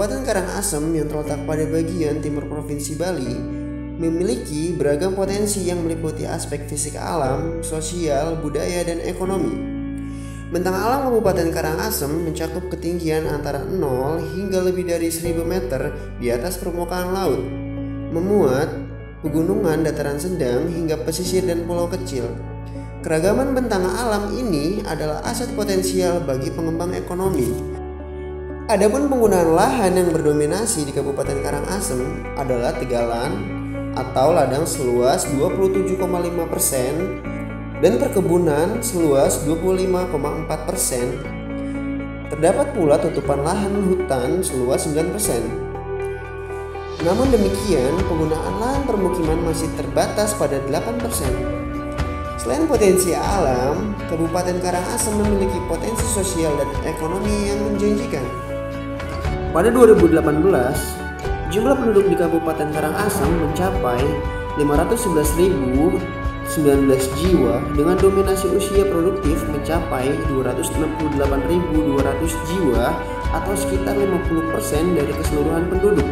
Kabupaten Karangasem yang terletak pada bagian timur Provinsi Bali memiliki beragam potensi yang meliputi aspek fisik alam, sosial, budaya, dan ekonomi. Bentang alam Kabupaten Karangasem mencakup ketinggian antara 0 hingga lebih dari 1000 meter di atas permukaan laut, memuat pegunungan dataran sedang hingga pesisir dan pulau kecil. Keragaman bentang alam ini adalah aset potensial bagi pengembang ekonomi. Adapun penggunaan lahan yang berdominasi di Kabupaten Karangasem adalah tegalan atau ladang seluas 27,5% dan perkebunan seluas 25,4%. Terdapat pula tutupan lahan hutan seluas 9%. Namun demikian, penggunaan lahan permukiman masih terbatas pada 8%. Selain potensi alam, Kabupaten Karangasem memiliki potensi sosial dan ekonomi yang menjanjikan. Pada 2018, jumlah penduduk di Kabupaten Karangasem mencapai 511.019 jiwa dengan dominasi usia produktif mencapai 268.200 jiwa atau sekitar 50% dari keseluruhan penduduk.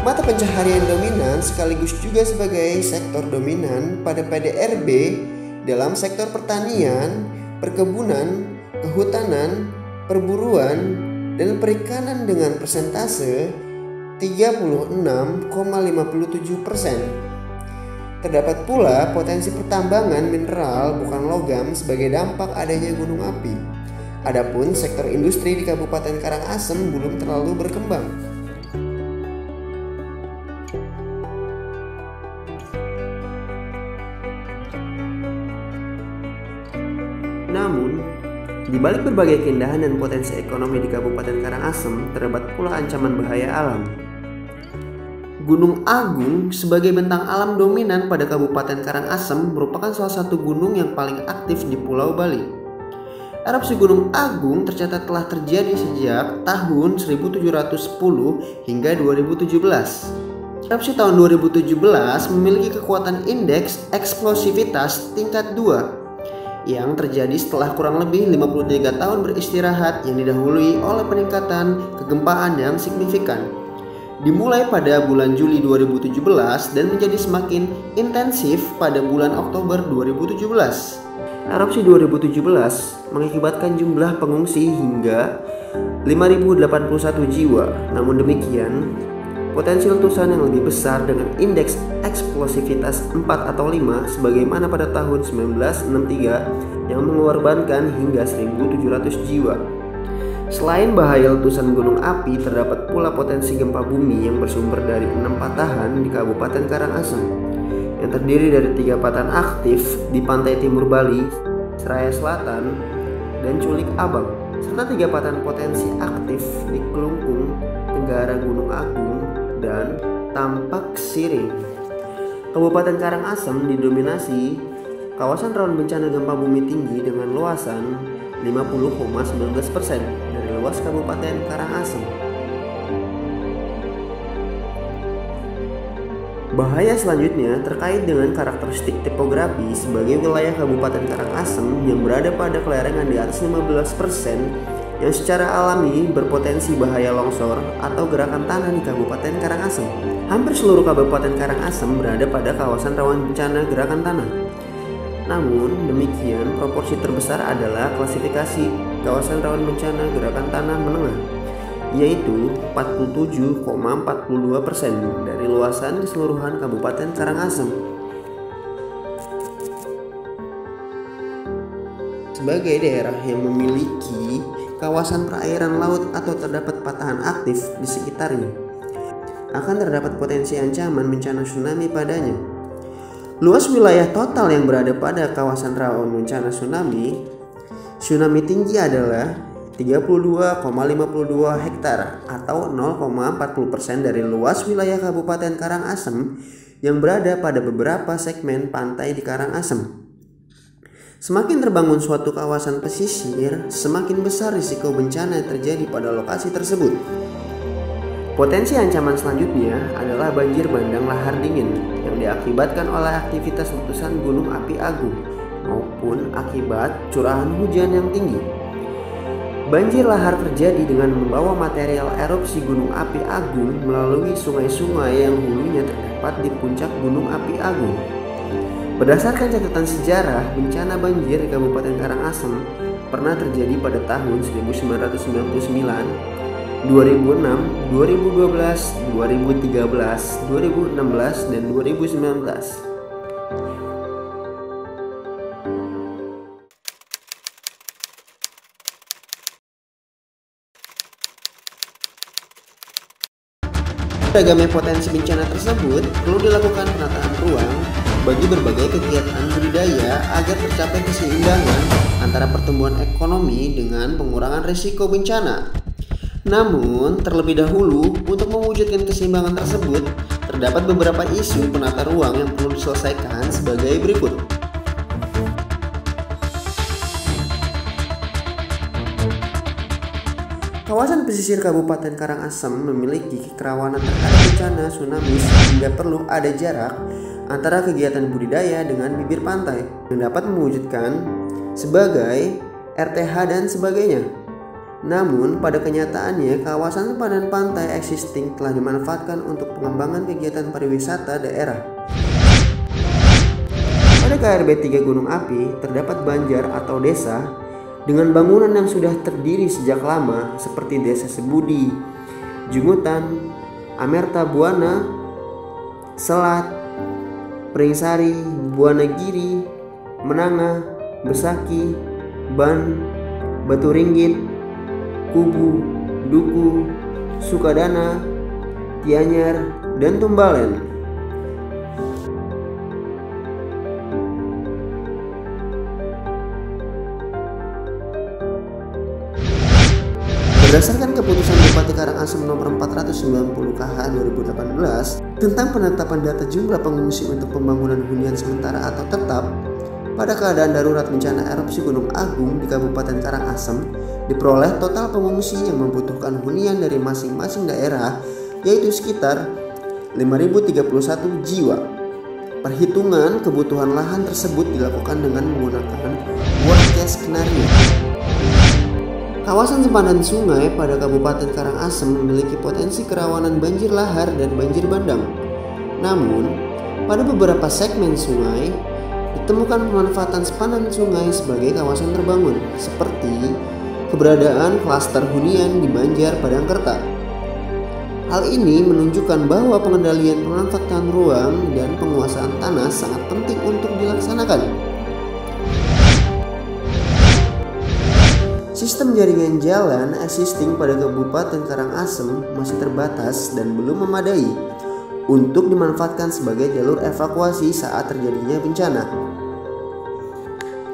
Mata pencaharian dominan sekaligus juga sebagai sektor dominan pada PDRB dalam sektor pertanian, perkebunan, kehutanan, perburuan, dan perikanan dengan persentase 36,57%. Terdapat pula potensi pertambangan mineral bukan logam sebagai dampak adanya gunung api. Adapun sektor industri di Kabupaten Karangasem belum terlalu berkembang. Namun, di balik berbagai keindahan dan potensi ekonomi di Kabupaten Karangasem, terdapat pula ancaman bahaya alam. Gunung Agung sebagai bentang alam dominan pada Kabupaten Karangasem merupakan salah satu gunung yang paling aktif di Pulau Bali. Erupsi Gunung Agung tercatat telah terjadi sejak tahun 1710 hingga 2017. Erupsi tahun 2017 memiliki kekuatan indeks eksplosivitas tingkat 2 yang terjadi setelah kurang lebih 53 tahun beristirahat yang didahului oleh peningkatan kegempaan yang signifikan. Dimulai pada bulan Juli 2017 dan menjadi semakin intensif pada bulan Oktober 2017. Erupsi 2017 mengakibatkan jumlah pengungsi hingga 5.081 jiwa. Namun demikian, potensi letusan yang lebih besar dengan indeks eksplosivitas 4 atau 5 sebagaimana pada tahun 1963 yang mengorbankan hingga 1.700 jiwa. Selain bahaya letusan gunung api, terdapat pula potensi gempa bumi yang bersumber dari 6 patahan di Kabupaten Karangasem yang terdiri dari 3 patahan aktif di pantai timur Bali, Seraya Selatan, dan Culik Abang, serta 3 patahan potensi aktif di Kelungkung, Tenggara Gunung Agung, dan Tampak Siring. Kabupaten Karangasem didominasi kawasan rawan bencana gempa bumi tinggi dengan luasan 50,19% dari luas Kabupaten Karangasem. Bahaya selanjutnya terkait dengan karakteristik topografi sebagai wilayah Kabupaten Karangasem yang berada pada kelerengan di atas 15% yang secara alami berpotensi bahaya longsor atau gerakan tanah di Kabupaten Karangasem. Hampir seluruh Kabupaten Karangasem berada pada kawasan rawan bencana gerakan tanah. Namun demikian, proporsi terbesar adalah klasifikasi kawasan rawan bencana gerakan tanah menengah, yaitu 47,42% dari luasan keseluruhan Kabupaten Karangasem. Sebagai daerah yang memiliki kawasan perairan laut atau terdapat patahan aktif di sekitarnya, akan terdapat potensi ancaman bencana tsunami padanya. Luas wilayah total yang berada pada kawasan rawan bencana tsunami Tsunami tinggi adalah 32,52 hektar atau 0,40% dari luas wilayah Kabupaten Karangasem yang berada pada beberapa segmen pantai di Karangasem. Semakin terbangun suatu kawasan pesisir, semakin besar risiko bencana yang terjadi pada lokasi tersebut. Potensi ancaman selanjutnya adalah banjir bandang lahar dingin yang diakibatkan oleh aktivitas letusan Gunung Api Agung maupun akibat curahan hujan yang tinggi. Banjir lahar terjadi dengan membawa material erupsi Gunung Api Agung melalui sungai-sungai yang hulunya terdapat di puncak Gunung Api Agung. Berdasarkan catatan sejarah, bencana banjir di Kabupaten Karangasem pernah terjadi pada tahun 1999, 2006, 2012, 2013, 2016, dan 2019. Beragamnya potensi bencana tersebut, perlu dilakukan penataan ruang bagi berbagai kegiatan budidaya agar tercapai keseimbangan antara pertumbuhan ekonomi dengan pengurangan risiko bencana. Namun, terlebih dahulu, untuk mewujudkan keseimbangan tersebut, terdapat beberapa isu penata ruang yang perlu diselesaikan sebagai berikut. Kawasan pesisir Kabupaten Karangasem memiliki kerawanan terhadap bencana tsunami sehingga perlu ada jarak antara kegiatan budidaya dengan bibir pantai yang dapat mewujudkan sebagai RTH dan sebagainya. Namun pada kenyataannya kawasan sempadan pantai existing telah dimanfaatkan untuk pengembangan kegiatan pariwisata daerah. Pada KRB 3 Gunung Api terdapat banjar atau desa dengan bangunan yang sudah terdiri sejak lama seperti Desa Sebudi, Jungutan, Amerta Buana, Selat, Pringsari, Buana Giri, Menanga, Besaki, Ban, Batu Ringgit, Kubu, Duku, Sukadana, Tianyar, dan Tumbalen. Berdasarkan keputusan Bupati Karangasem nomor 490 KH 2018 tentang penetapan data jumlah pengungsi untuk pembangunan hunian sementara atau tetap pada keadaan darurat bencana erupsi Gunung Agung di Kabupaten Karangasem, diperoleh total pengungsi yang membutuhkan hunian dari masing-masing daerah yaitu sekitar 5.031 jiwa. Perhitungan kebutuhan lahan tersebut dilakukan dengan menggunakan worst case scenario. Kawasan sempadan sungai pada Kabupaten Karangasem memiliki potensi kerawanan banjir lahar dan banjir bandang. Namun, pada beberapa segmen sungai ditemukan pemanfaatan sempadan sungai sebagai kawasan terbangun, seperti keberadaan klaster hunian di Banjar Padangkerta. Hal ini menunjukkan bahwa pengendalian pemanfaatan ruang dan penguasaan tanah sangat penting untuk dilaksanakan. Sistem jaringan jalan existing pada Kabupaten Karangasem masih terbatas dan belum memadai untuk dimanfaatkan sebagai jalur evakuasi saat terjadinya bencana.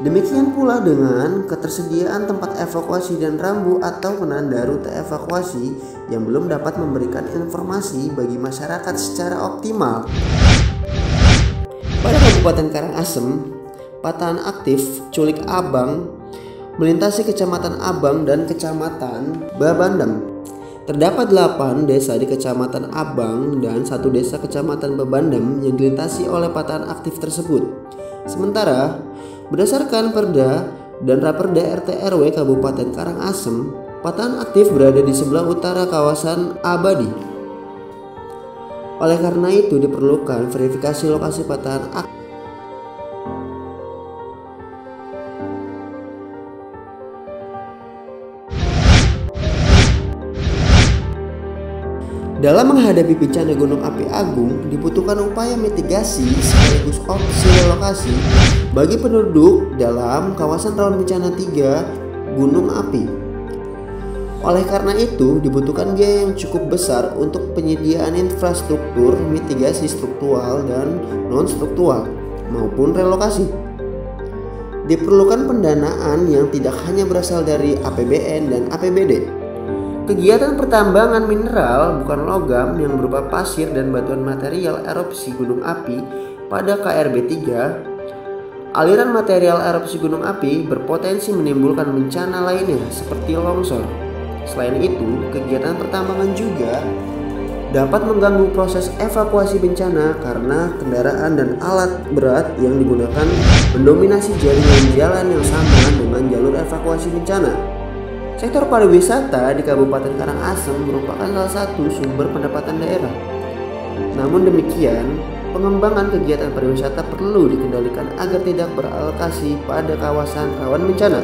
Demikian pula dengan ketersediaan tempat evakuasi dan rambu atau penanda rute evakuasi yang belum dapat memberikan informasi bagi masyarakat secara optimal. Pada Kabupaten Karangasem, patahan aktif Culik Abang melintasi Kecamatan Abang dan Kecamatan Babandam. Terdapat 8 desa di Kecamatan Abang dan 1 desa Kecamatan Babandam yang dilintasi oleh patahan aktif tersebut. Sementara, berdasarkan Perda dan Raperda RT RW Kabupaten Karangasem, patahan aktif berada di sebelah utara kawasan Abadi. Oleh karena itu diperlukan verifikasi lokasi patahan aktif. Dalam menghadapi bencana Gunung Api Agung, dibutuhkan upaya mitigasi sekaligus opsi relokasi bagi penduduk dalam kawasan rawan bencana 3 Gunung Api. Oleh karena itu, dibutuhkan biaya yang cukup besar untuk penyediaan infrastruktur mitigasi struktural dan non-struktural maupun relokasi. Diperlukan pendanaan yang tidak hanya berasal dari APBN dan APBD. Kegiatan pertambangan mineral bukan logam yang berupa pasir dan batuan material erupsi gunung api pada KRB 3. Aliran material erupsi gunung api berpotensi menimbulkan bencana lainnya seperti longsor. Selain itu, kegiatan pertambangan juga dapat mengganggu proses evakuasi bencana karena kendaraan dan alat berat yang digunakan mendominasi jaringan jalan yang sama dengan jalur evakuasi bencana. Sektor pariwisata di Kabupaten Karangasem merupakan salah satu sumber pendapatan daerah. Namun demikian, pengembangan kegiatan pariwisata perlu dikendalikan agar tidak beralokasi pada kawasan rawan bencana.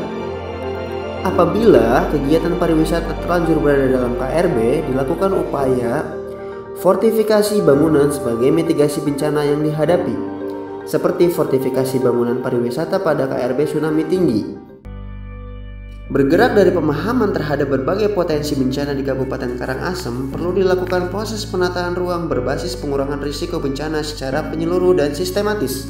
Apabila kegiatan pariwisata terlanjur berada dalam KRB, dilakukan upaya fortifikasi bangunan sebagai mitigasi bencana yang dihadapi, seperti fortifikasi bangunan pariwisata pada KRB tsunami tinggi. Bergerak dari pemahaman terhadap berbagai potensi bencana di Kabupaten Karangasem, perlu dilakukan proses penataan ruang berbasis pengurangan risiko bencana secara menyeluruh dan sistematis.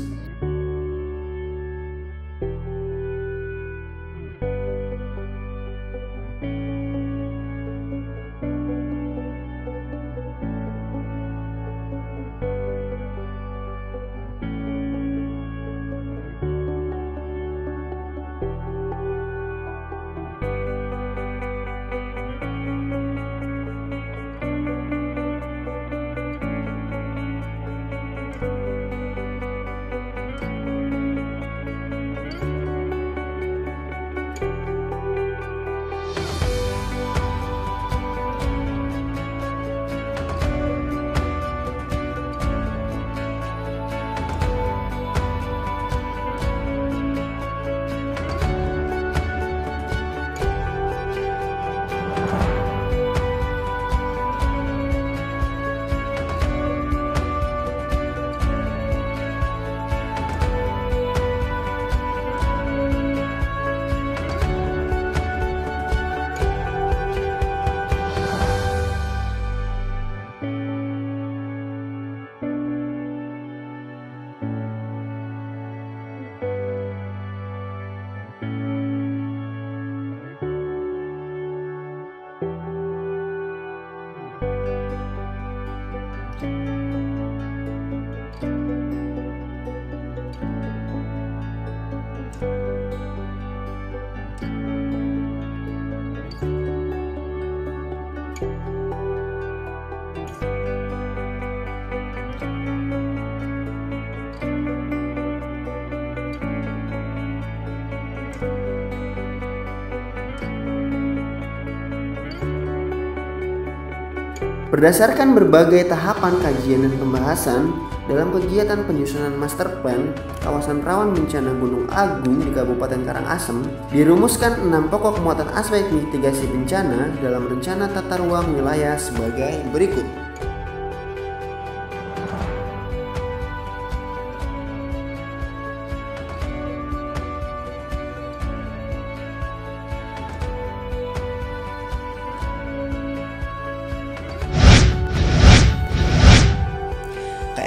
Berdasarkan berbagai tahapan kajian dan pembahasan dalam kegiatan penyusunan master plan kawasan rawan bencana Gunung Agung di Kabupaten Karangasem, dirumuskan 6 pokok muatan aspek mitigasi bencana dalam rencana tata ruang wilayah sebagai berikut.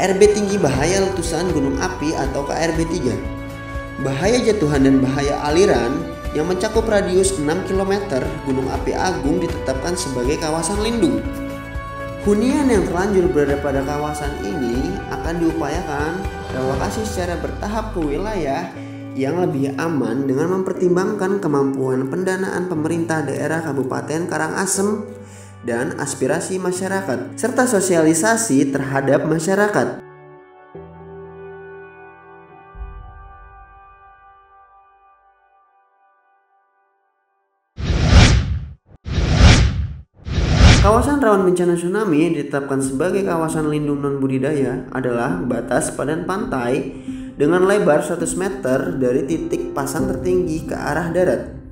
KRB tinggi bahaya letusan gunung api atau KRB 3. Bahaya jatuhan dan bahaya aliran yang mencakup radius 6 km Gunung Api Agung ditetapkan sebagai kawasan lindung. Hunian yang terlanjur berada pada kawasan ini akan diupayakan relokasi secara bertahap ke wilayah yang lebih aman dengan mempertimbangkan kemampuan pendanaan pemerintah daerah Kabupaten Karangasem dan aspirasi masyarakat, serta sosialisasi terhadap masyarakat. Kawasan rawan bencana tsunami yang ditetapkan sebagai kawasan lindung non-budidaya adalah batas padan pantai dengan lebar 100 meter dari titik pasang tertinggi ke arah darat.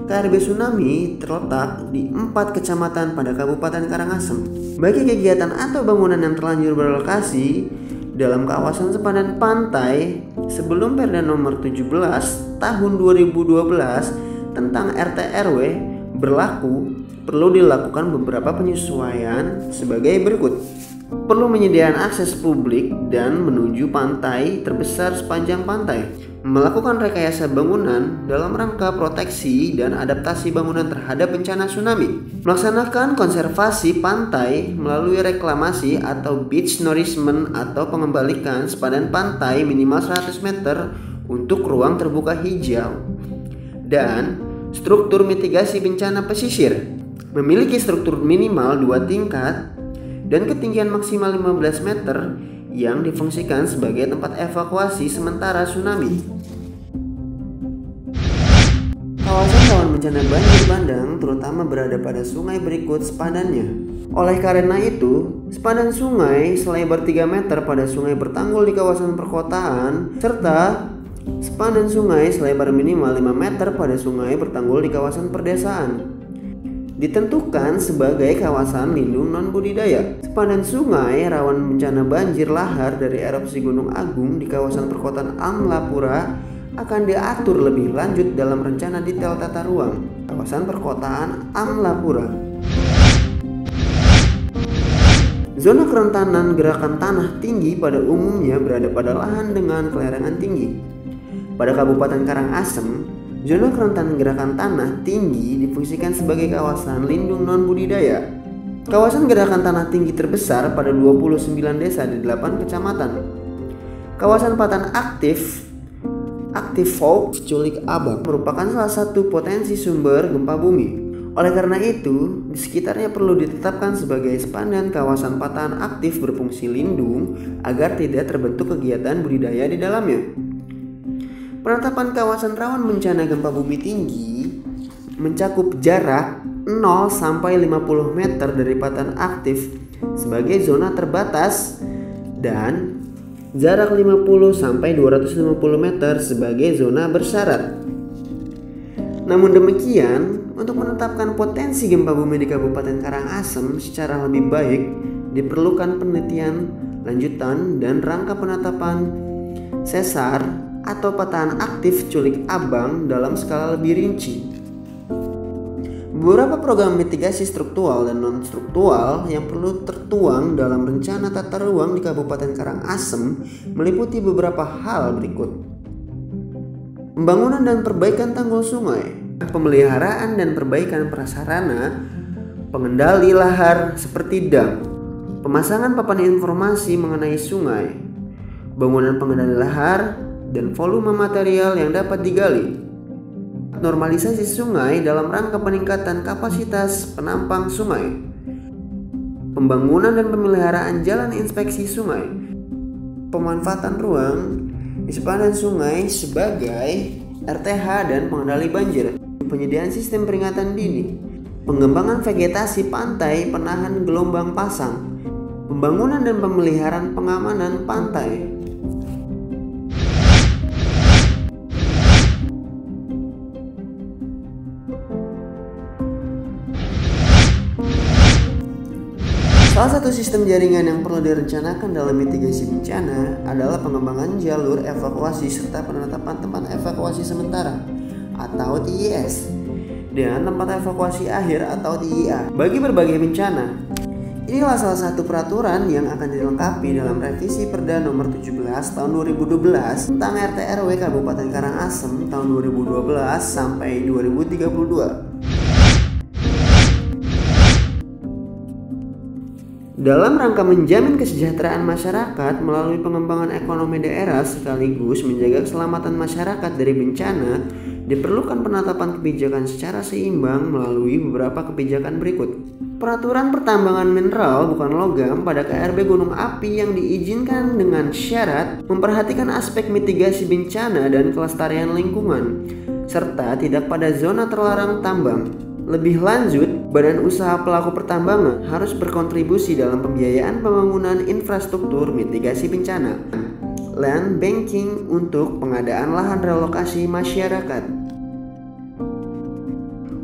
KRB tsunami terletak di 4 kecamatan pada Kabupaten Karangasem. Bagi kegiatan atau bangunan yang terlanjur berlokasi dalam kawasan sepadan pantai sebelum Perda Nomor 17 Tahun 2012 tentang RT/RW berlaku, perlu dilakukan beberapa penyesuaian sebagai berikut. Perlu menyediakan akses publik dan menuju pantai terbesar sepanjang pantai. melakukan rekayasa bangunan dalam rangka proteksi dan adaptasi bangunan terhadap bencana tsunami, melaksanakan konservasi pantai melalui reklamasi atau beach nourishment atau pengembalikan sepadan pantai minimal 100 meter untuk ruang terbuka hijau, dan struktur mitigasi bencana pesisir, memiliki struktur minimal 2 tingkat dan ketinggian maksimal 15 meter yang difungsikan sebagai tempat evakuasi sementara tsunami. Kawasan rawan bencana banjir bandang terutama berada pada sungai berikut sepadannya. Oleh karena itu, sepadan sungai selebar 3 meter pada sungai bertanggul di kawasan perkotaan, serta sepadan sungai selebar minimal 5 meter pada sungai bertanggul di kawasan perdesaan ditentukan sebagai kawasan lindung non-budidaya. Sepadan sungai rawan bencana banjir lahar dari erupsi Gunung Agung di kawasan perkotaan Amlapura akan diatur lebih lanjut dalam rencana detail tata ruang kawasan perkotaan Amlapura. Zona kerentanan gerakan tanah tinggi pada umumnya berada pada lahan dengan kelerengan tinggi. Pada Kabupaten Karangasem, zona kerentanan gerakan tanah tinggi difungsikan sebagai kawasan lindung non-budidaya. Kawasan gerakan tanah tinggi terbesar pada 29 desa di 8 kecamatan. Kawasan patan aktif fault Culik Abang merupakan salah satu potensi sumber gempa bumi. Oleh karena itu, di sekitarnya perlu ditetapkan sebagai sepadan kawasan patahan aktif berfungsi lindung agar tidak terbentuk kegiatan budidaya di dalamnya. Penetapan kawasan rawan bencana gempa bumi tinggi mencakup jarak 0 sampai 50 meter dari patahan aktif sebagai zona terbatas dan jarak 50 sampai 250 meter sebagai zona bersyarat. Namun demikian, untuk menetapkan potensi gempa bumi di Kabupaten Karangasem secara lebih baik diperlukan penelitian lanjutan dan rangka penetapan sesar atau patahan aktif Culik Abang dalam skala lebih rinci. Beberapa program mitigasi struktural dan non-struktural yang perlu tertuang dalam rencana tata ruang di Kabupaten Karangasem meliputi beberapa hal berikut. Pembangunan dan perbaikan tanggul sungai, pemeliharaan dan perbaikan prasarana, pengendali lahar seperti dam, pemasangan papan informasi mengenai sungai, bangunan pengendali lahar, dan volume material yang dapat digali. Normalisasi sungai dalam rangka peningkatan kapasitas penampang sungai. Pembangunan dan pemeliharaan jalan inspeksi sungai. Pemanfaatan ruang di sepadan sungai sebagai RTH dan pengendali banjir. Penyediaan sistem peringatan dini. Pengembangan vegetasi pantai penahan gelombang pasang. Pembangunan dan pemeliharaan pengamanan pantai. Salah satu sistem jaringan yang perlu direncanakan dalam mitigasi bencana adalah pengembangan jalur evakuasi serta penetapan tempat evakuasi sementara atau TES dan tempat evakuasi akhir atau TEA bagi berbagai bencana. Inilah salah satu peraturan yang akan dilengkapi dalam revisi Perda nomor 17 tahun 2012 tentang RT/RW Kabupaten Karangasem tahun 2012 sampai 2032. Dalam rangka menjamin kesejahteraan masyarakat melalui pengembangan ekonomi daerah sekaligus menjaga keselamatan masyarakat dari bencana, diperlukan penetapan kebijakan secara seimbang melalui beberapa kebijakan berikut. Peraturan pertambangan mineral bukan logam pada KRB Gunung Api yang diizinkan dengan syarat memperhatikan aspek mitigasi bencana dan kelestarian lingkungan, serta tidak pada zona terlarang tambang. Lebih lanjut, badan usaha pelaku pertambangan harus berkontribusi dalam pembiayaan pembangunan infrastruktur mitigasi bencana, land banking untuk pengadaan lahan relokasi masyarakat.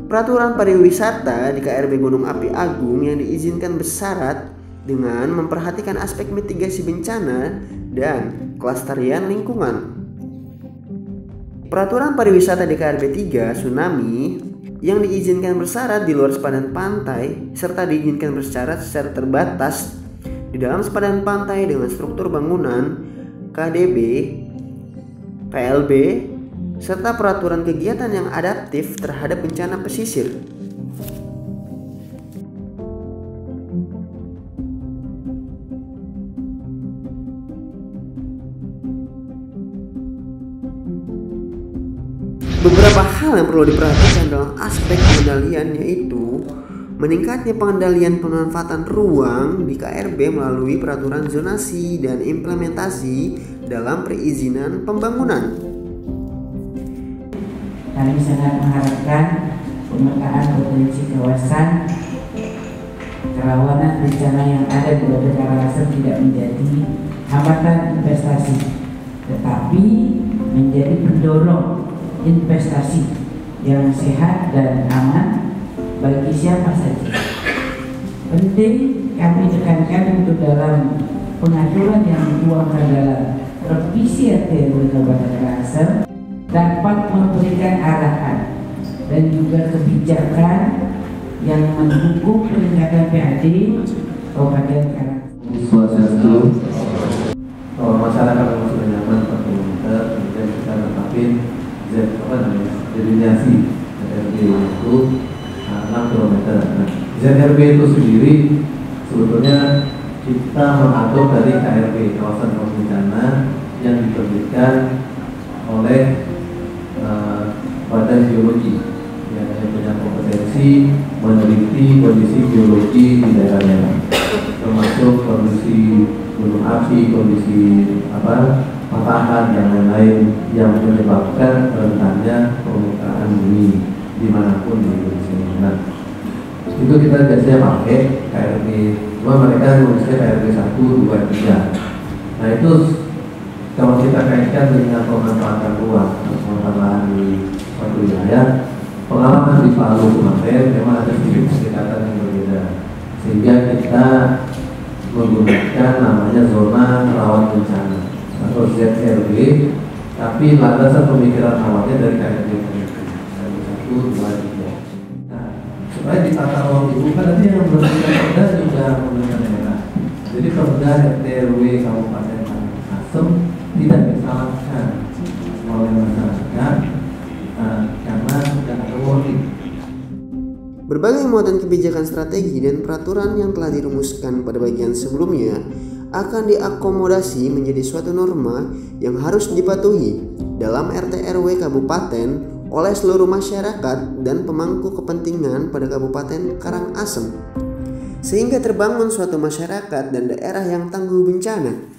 Peraturan pariwisata di KRB Gunung Api Agung yang diizinkan bersyarat dengan memperhatikan aspek mitigasi bencana dan kelestarian lingkungan. Peraturan pariwisata di KRB 3 Tsunami yang diizinkan bersyarat di luar sepadan pantai serta diizinkan bersyarat secara terbatas di dalam sepadan pantai dengan struktur bangunan KDB PLB, serta peraturan kegiatan yang adaptif terhadap bencana pesisir. Beberapa hal yang perlu diperhatikan dalam aspek pengendalian yaitu meningkatnya pengendalian pemanfaatan ruang di KRB melalui peraturan zonasi dan implementasi dalam perizinan pembangunan. Kami sangat mengharapkan pemetaan potensi kawasan kerawanan bencana yang ada di Kabupaten Karangasem tidak menjadi hambatan investasi, tetapi menjadi pendorong investasi yang sehat dan aman bagi siapa saja. Penting kami tekankan untuk dalam pengaturan yang dituangkan dalam revisi RT Kabupaten Karangasem dapat memberikan arahan dan juga kebijakan yang mendukung peningkatan PAD Kabupaten Karangasem. Swastiastu. Kalau masyarakat yang sudah nyaman 40 meter, kemudian kita tetapin delineasi ZRB itu 6 km. Nah, ZRB itu sendiri sebetulnya kita mengatur dari KRB, kawasan rawan bencana, yang diterbitkan oleh Badan Geologi yang punya kompetensi meneliti kondisi geologi di daerahnya, termasuk kondisi gunung api, kondisi patahan dan lain-lain yang menyebabkan rentannya permukaan bumi dimanapun di Indonesia. Nah, itu kita biasanya pakai KRB, cuma mereka nulisnya KRB 1, 2, 3. Nah itu kalau kita kaitkan dengan pemanfaatan ruang, pemanfaatan lahan di suatu wilayah, pengalaman di Palu kemarin memang ada sedikit pendekatan yang berbeda, sehingga kita menggunakan namanya zona rawan bencana atau ZRB, tapi landasan pemikiran awalnya dari KRB 1, 2, 3. Nah, supaya ditata ruang itu kan nanti yang berbeda Perda juga pemerintah daerah. Jadi Perda RT/RW Kabupaten Karangasem tidak disalahkan oleh masyarakat karena tidak ada warning. Berbagai muatan kebijakan strategi dan peraturan yang telah dirumuskan pada bagian sebelumnya akan diakomodasi menjadi suatu norma yang harus dipatuhi dalam RT/RW kabupaten oleh seluruh masyarakat dan pemangku kepentingan pada Kabupaten Karangasem, sehingga terbangun suatu masyarakat dan daerah yang tangguh bencana.